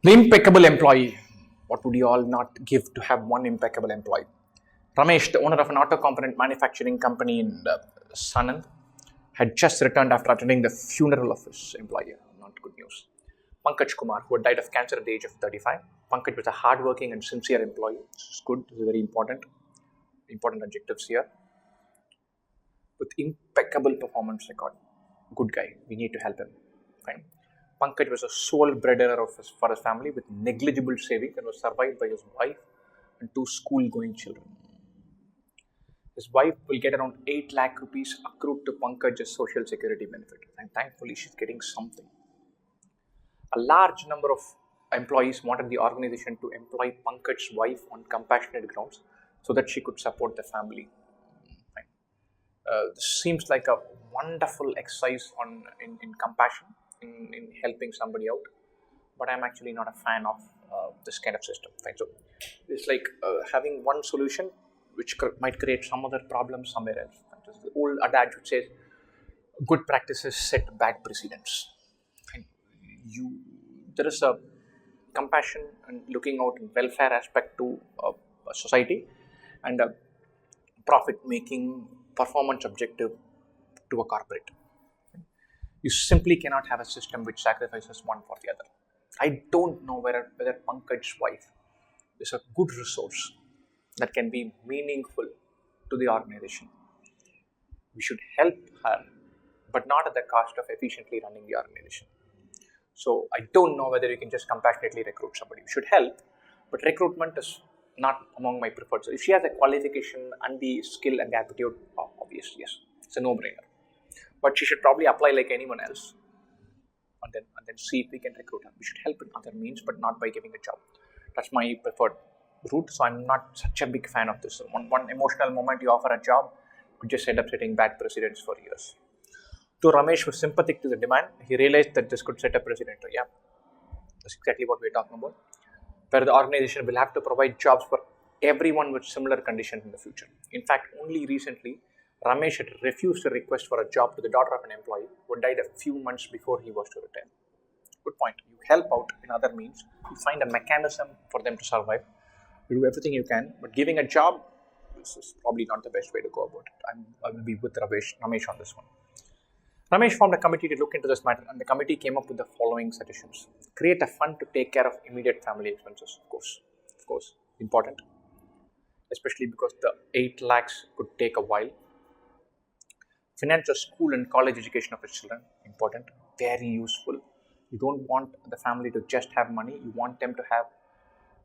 The impeccable employee. What would you all not give to have one impeccable employee? Ramesh, the owner of an auto component manufacturing company in Sanand, had just returned after attending the funeral of his employer. Not good news. Pankaj Kumar, who had died of cancer at the age of 35. Pankaj was a hardworking and sincere employee. This is good. This is very important. Important adjectives here. With impeccable performance record. Good guy. We need to help him. Fine. Pankaj was a sole breadwinner for his family with negligible savings and was survived by his wife and two school-going children. His wife will get around 8 lakh rupees accrued to Pankaj's social security benefit, and thankfully she's getting something. A large number of employees wanted the organization to employ Pankaj's wife on compassionate grounds so that she could support the family. This seems like a wonderful exercise in compassion, in helping somebody out, but I'm actually not a fan of this kind of system. Fine. So it's like having one solution which might create some other problem somewhere else. The old adage which says, good practices set bad precedents. And there is a compassion and looking out welfare aspect to a society, and a profit-making performance objective to a corporate. You simply cannot have a system which sacrifices one for the other. I don't know whether Pankaj's wife is a good resource that can be meaningful to the organization. We should help her, but not at the cost of efficiently running the organization. So I don't know whether you can just compassionately recruit somebody. We should help, but recruitment is not among my preferred. So if she has the qualification and the skill and the aptitude, obviously yes, it's a no-brainer. But she should probably apply like anyone else, and then see if we can recruit her. We should help in other means, but not by giving a job. That's my preferred route. So I'm not such a big fan of this. One emotional moment you offer a job could just end up setting bad precedents for years. Though Ramesh was sympathetic to the demand, he realized that this could set a precedent. Yeah, that's exactly what we're talking about. Where the organization will have to provide jobs for everyone with similar conditions in the future. In fact, only recently, Ramesh had refused a request for a job to the daughter of an employee who died a few months before he was to retire. Good point. You help out in other means, you find a mechanism for them to survive, you do everything you can, but giving a job, this is probably not the best way to go about it. I will be with Ramesh on this one. Ramesh formed a committee to look into this matter, and the committee came up with the following suggestions. Create a fund to take care of immediate family expenses, of course, important, especially because the 8 lakhs could take a while. Finance the school and college education of his children, important, very useful. You don't want the family to just have money, you want them to have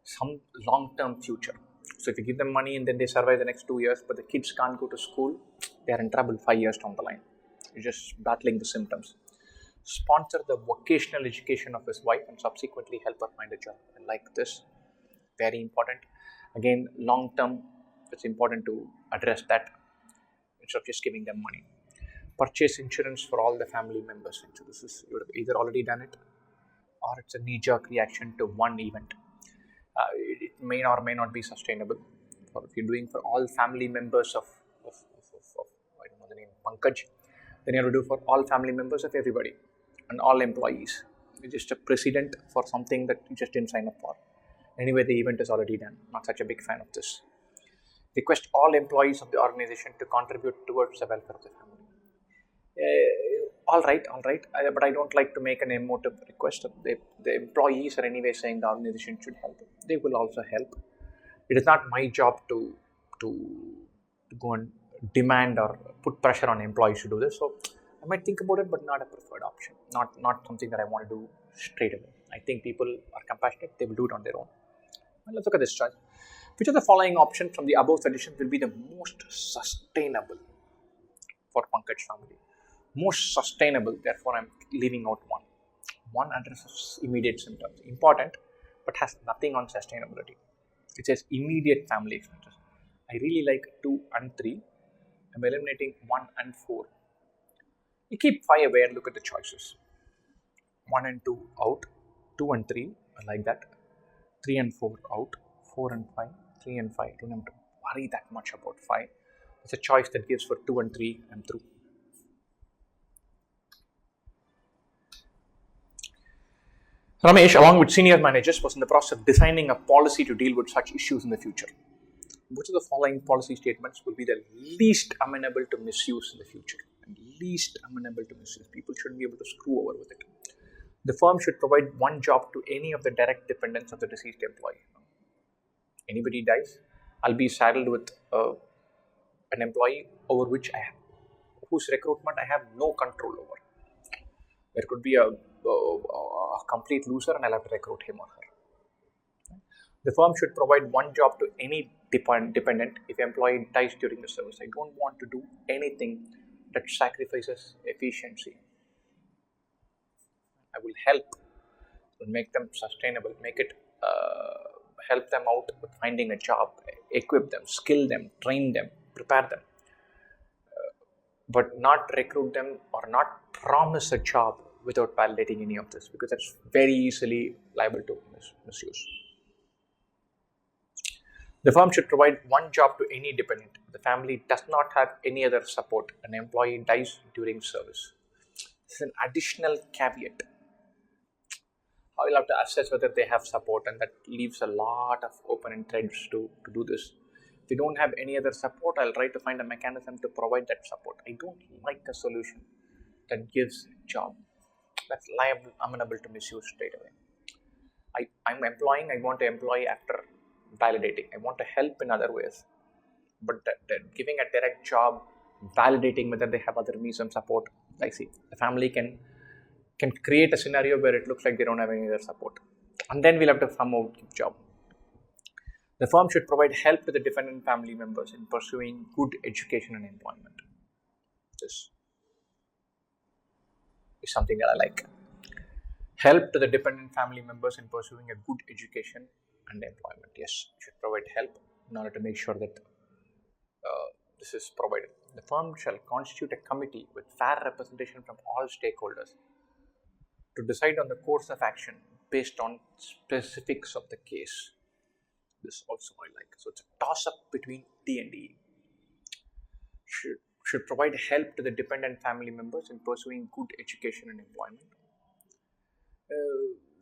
some long-term future. So if you give them money and then they survive the next 2 years, but the kids can't go to school, they are in trouble 5 years down the line. You're just battling the symptoms. Sponsor the vocational education of his wife and subsequently help her find a job. I like this. Very important. Again, long term, it's important to address that instead of just giving them money. Purchase insurance for all the family members. So this is, you would have either already done it or it's a knee-jerk reaction to one event. It may or may not be sustainable. Or if you're doing for all family members of I don't know the name, Pankaj, then you have to do for all family members of everybody and all employees. It's just a precedent for something that you just didn't sign up for. Anyway, the event is already done. Not such a big fan of this. Request all employees of the organization to contribute towards the welfare of the family. All right, but I don't like to make an emotive request. The employees are anyway saying the organization should help. They will also help. It is not my job to go and demand or put pressure on employees to do this. So I might think about it, but not a preferred option. Not something that I want to do straight away. I think people are compassionate; they will do it on their own. Well, let's look at this chart. Which of the following options from the above suggestions will be the most sustainable for Pankaj family? Most sustainable, therefore I'm leaving out one. One addresses immediate symptoms, important, but has nothing on sustainability. It says immediate family expenses. I really like 2 and 3. I'm eliminating 1 and 4. You keep 5 away and look at the choices. 1 and 2 out, 2 and 3, I like that. 3 and 4 out, 4 and 5, 3 and 5. Don't have to worry that much about 5. It's a choice that gives for 2 and 3, I'm through. Ramesh, along with senior managers, was in the process of designing a policy to deal with such issues in the future. Which of the following policy statements will be the least amenable to misuse in the future? And least amenable to misuse. People shouldn't be able to screw over with it. The firm should provide one job to any of the direct dependents of the deceased employee. Anybody dies, I'll be saddled with an employee over which I have, whose recruitment I have no control over. There could be a complete loser and I'll have to recruit him or her. The firm should provide one job to any dependent if employee dies during the service. I don't want to do anything that sacrifices efficiency. I will help make them sustainable, make it help them out with finding a job, equip them, skill them, train them, prepare them, but not recruit them or not promise a job without validating any of this, because that's very easily liable to misuse. The firm should provide one job to any dependent. The family does not have any other support. An employee dies during service. This is an additional caveat. I will have to assess whether they have support, and that leaves a lot of open threads to do this. If they don't have any other support, I'll try to find a mechanism to provide that support. I don't like a solution that gives job. That's liable, amenable to misuse straight away. I'm employing, I want to employ after validating. I want to help in other ways. But that giving a direct job, validating whether they have other means of support, I see. The family can create a scenario where it looks like they don't have any other support. And then we'll have to somehow give job. The firm should provide help to the dependent family members in pursuing good education and employment. This is something that I like. Help to the dependent family members in pursuing a good education and employment. Yes, should provide help in order to make sure that this is provided. The firm shall constitute a committee with fair representation from all stakeholders to decide on the course of action based on specifics of the case. This also I like. So it's a toss-up between D and E. Should provide help to the dependent family members in pursuing good education and employment.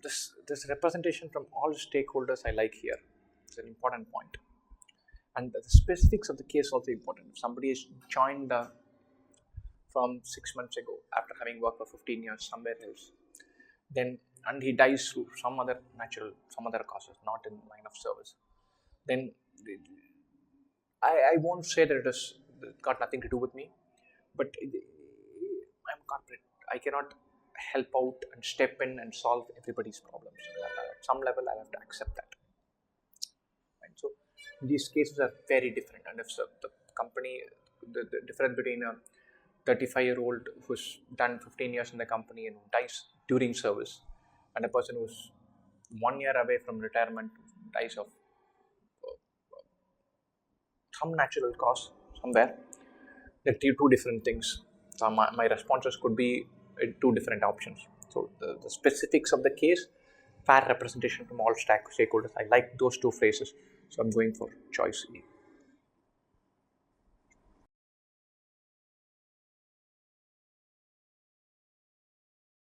This representation from all stakeholders I like here. It's an important point. And the specifics of the case also important. If somebody has joined the firm 6 months ago after having worked for 15 years somewhere else, then and he dies through some other causes, not in line of service, then I won't say that it got nothing to do with me, but I'm corporate. I cannot help out and step in and solve everybody's problems. At some level, I'll have to accept that. Right? So these cases are very different, and if the company, the difference between a 35-year-old who's done 15 years in the company and dies during service, and a person who's 1 year away from retirement dies of some natural cause somewhere, they're two different things. So my responses could be two different options. So the specifics of the case, fair representation from all stakeholders. I like those two phrases, so I'm going for choice E.